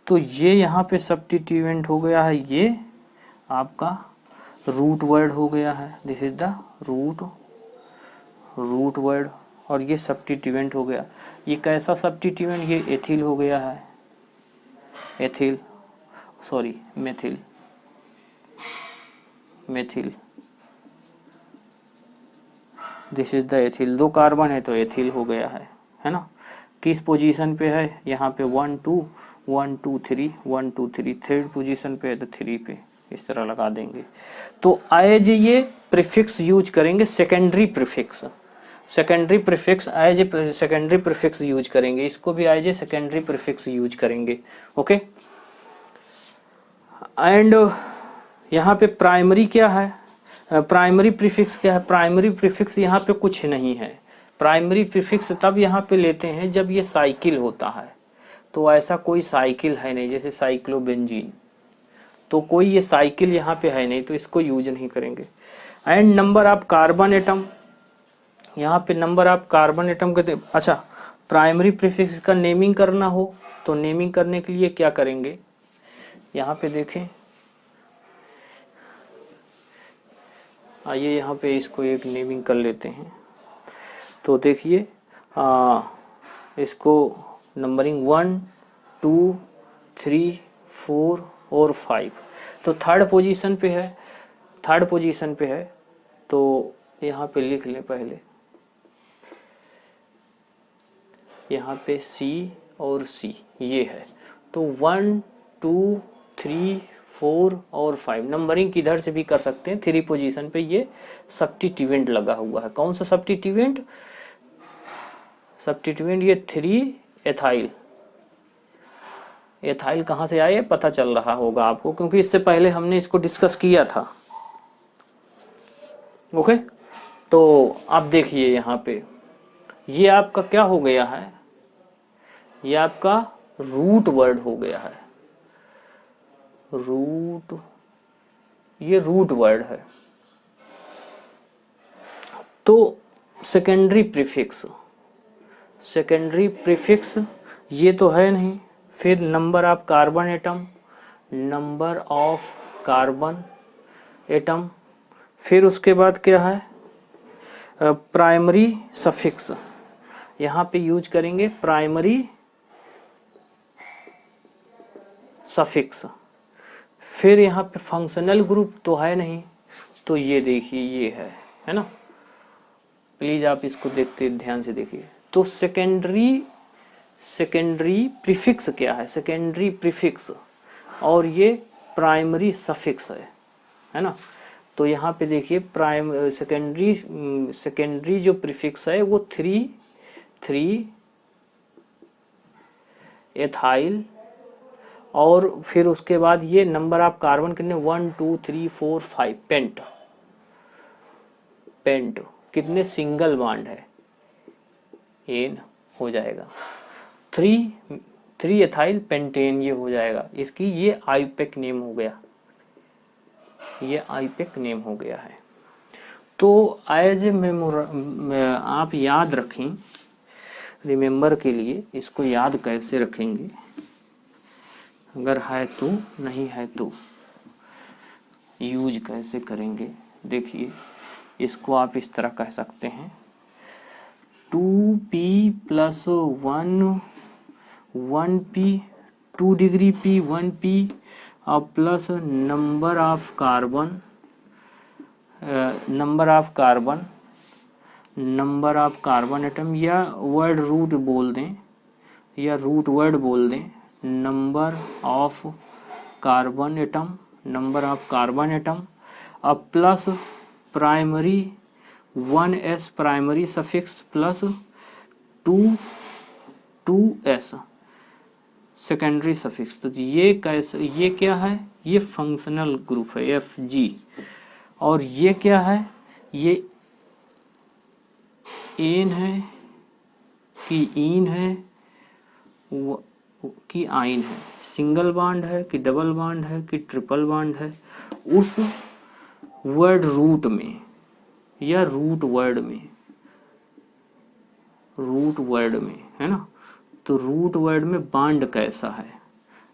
S1: तो ये यहाँ पे सब्स्टिट्यूएंट हो गया है, ये आपका रूट वर्ड हो गया है, this is the root word, और ये सब्स्टिट्यूएंट हो गया। ये कैसा सब्स्टिट्यूएंट, ये एथिल हो गया है, methyl, this is the ethyl. 2 carbon है तो एथिल हो गया है ना। किस पोजीशन पे है, यहाँ पे 1 2 1 2 3 1 2 3, थर्ड पोजीशन पे है तो 3 पे इस तरह लगा देंगे। तो एज ये प्रीफिक्स यूज करेंगे, secondary prefix as a secondary prefix use करेंगे, इसको भी as a secondary prefix use करेंगे, ओके। एंड यहाँ पे प्राइमरी क्या है, प्राइमरी प्रीफिक्स क्या है, प्राइमरी प्रीफिक्स यहाँ पे कुछ नहीं है। प्राइमरी प्रीफिक्स तब यहाँ पे लेते हैं जब ये साइकिल होता है, तो ऐसा कोई साइकिल है नहीं, जैसे साइक्लोबेंजीन, तो कोई ये साइकिल यहाँ पे है नहीं, तो इसको यूज नहीं करेंगे। And number of carbon atom, यहाँ पे नंबर ऑफ कार्बन एटम कहते। अच्छा, प्राइमरी प्रीफिक्स का नेमिंग करना हो तो नेमिंग करने के लिए क्या करेंगे, यहाँ पे देखें, आइए यहाँ पे इसको एक नेमिंग कर लेते हैं। तो देखिए इसको नंबरिंग 1 2 3 4 और 5, तो थर्ड पोजीशन पे है, थर्ड पोजीशन पे है, तो यहाँ पे लिख लें पहले, यहाँ पे C और C ये है, तो 1 2 3 4 और 5 नंबरिंग किधर से भी कर सकते हैं। 3 पोजीशन पे ये सब्स्टिट्यूएंट लगा हुआ है। कौन सा सब्स्टिट्यूएंट, सब्स्टिट्यूएंट ये 3 एथाइल, एथाइल कहाँ से आए पता चल रहा होगा आपको, क्योंकि इससे पहले हमने इसको डिस्कस किया था। ओके, तो आप देखिए यहाँ पे ये आपका क्या हो गया है, ये आपका रूट वर्ड हो गया है, रूट, ये रूट वर्ड है। तो सेकेंडरी प्रीफिक्स, सेकेंडरी प्रीफिक्स ये तो है नहीं, फिर number of carbon atom, number of carbon atom, फिर उसके बाद क्या है प्राइमरी सफिक्स, यहाँ पे यूज करेंगे प्राइमरी सफिक्स। फिर यहाँ पे फंक्शनल ग्रुप तो है नहीं, तो ये देखिए ये है ना, प्लीज आप इसको देखते ध्यान से देखिए। तो सेकेंडरी, सेकेंडरी प्रीफिक्स क्या है, सेकेंडरी प्रीफिक्स, और ये प्राइमरी सफिक्स है ना। तो यहाँ पे देखिए प्राइम सेकेंडरी, सेकेंडरी जो प्रीफिक्स है वो 3 एथाइल, और फिर उसके बाद ये नंबर ऑफ कार्बन कितने 1 2 3 4 5 पेंट, पेंट कितने सिंगल बॉन्ड है, एन हो जाएगा 3 एथाइल पेंटेन ये हो जाएगा, इसकी ये आईपेक नेम हो गया, ये आईपेक नेम हो गया है। तो एज ए आप याद रखें, रिमेंबर के लिए इसको याद कैसे रखेंगे, अगर है तो, नहीं है तो यूज कैसे करेंगे। देखिए इसको आप इस तरह कह सकते हैं 2p + 1p 2 degree p 1p और plus number of carbon, number of carbon, number of carbon atom, या वर्ड रूट बोल दें, या रूट वर्ड बोल दें, number of carbon atom, number of carbon atom, अब plus primary 1s primary suffix plus 2s secondary suffix. तो ये कैसे, ये क्या है, ये फंक्शनल ग्रुप है Fg, और ये क्या है, ये एन है कि इन है कि आइन है, सिंगल बॉन्ड है कि डबल बॉन्ड है कि ट्रिपल बॉन्ड है, उस वर्ड रूट में या रूट वर्ड में, रूट वर्ड में है ना। तो रूट वर्ड में बॉन्ड कैसा है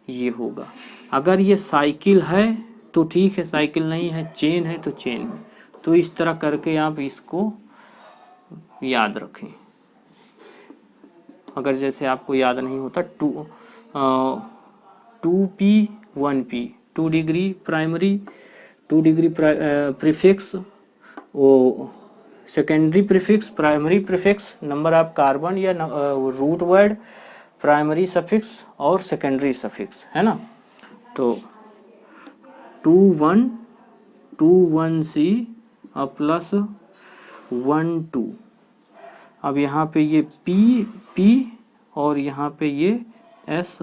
S1: ये होगा, अगर ये साइकिल है तो ठीक है, साइकिल नहीं है, चेन है तो चेन है। तो इस तरह करके आप इसको याद रखें। अगर जैसे आपको याद नहीं होता 2p 1p 2 degree primary, 2 degree prefix, वो secondary prefix, primary prefix, number of carbon या रूट वर्ड, प्राइमरी सफिक्स और सेकेंडरी सफिक्स है ना। तो 2 1 और प्लस 1 2, अब यहाँ पे ये p और यहाँ पे ये s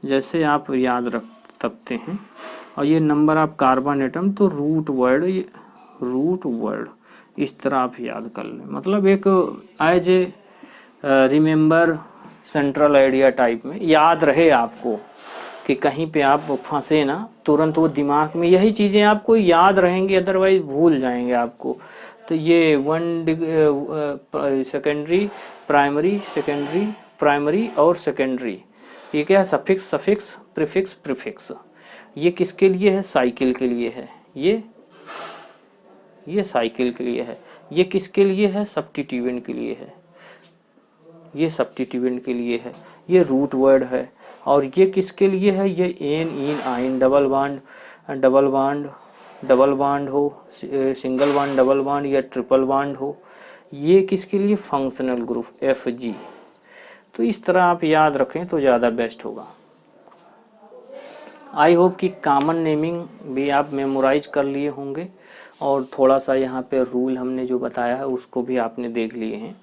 S1: जैसे आप याद रख सकते हैं। और ये नंबर ऑफ कार्बन एटम, तो रूट वर्ड, ये रूट वर्ड इस तरह आप याद कर लें, मतलब एक as a remember central idea type में याद रहे आपको, कि कहीं पे आप फंसे ना, तुरंत वो दिमाग में यही चीज़ें आपको याद रहेंगी, अदरवाइज भूल जाएंगे आपको। तो ये सेकेंडरी, प्राइमरी, सेकेंडरी, प्राइमरी और सेकेंडरी, ये क्या है, सफिक्स, सफिक्स, प्रीफिक्स, प्रीफिक्स। ये किसके लिए है, साइकिल के लिए है। ये साइकिल के लिए है। ये किसके लिए है, सब्स्टिट्यूएंट के लिए है। ये सब्स्टिट्यूएंट के लिए है। ये रूट वर्ड है। और ये किसके लिए है, ये एन, इन, आइन, double bond, double bond, double bond हो, सिंगल बॉन्ड, डबल बॉन्ड या ट्रिपल बॉन्ड हो, ये किसके लिए, फंक्शनल ग्रुप, एफ जी। तो इस तरह आप याद रखें तो ज़्यादा बेस्ट होगा। आई होप कि कॉमन नेमिंग भी आप मेमोराइज कर लिए होंगे, और थोड़ा सा यहाँ पे रूल हमने जो बताया है उसको भी आपने देख लिए हैं।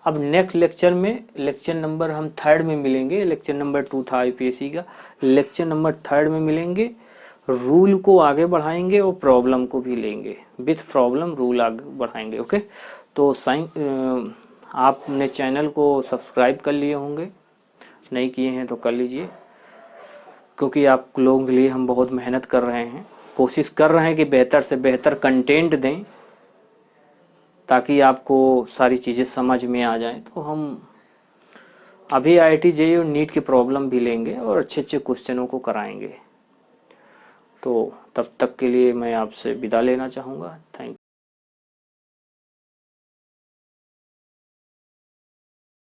S1: अब नेक्स्ट लेक्चर में, लेक्चर नंबर हम 3 में मिलेंगे। लेक्चर नंबर 2 था IPSC का, लेक्चर नंबर 3 में मिलेंगे। रूल को आगे बढ़ाएंगे और प्रॉब्लम को भी लेंगे, विथ प्रॉब्लम रूल आगे बढ़ाएंगे। ओके, तो आपने चैनल को सब्सक्राइब कर लिए होंगे, नहीं किए हैं तो कर लीजिए, क्योंकि आप लोगों के लिए हम बहुत मेहनत कर रहे हैं, कोशिश कर रहे हैं कि बेहतर से बेहतर कंटेंट दें, ताकि आपको सारी चीज़ें समझ में आ जाएं। तो हम अभी IIT JEE और नीट की प्रॉब्लम भी लेंगे और अच्छे अच्छे क्वेश्चनों को कराएंगे। तो तब तक के लिए मैं आपसे विदा लेना चाहूँगा। Thank you.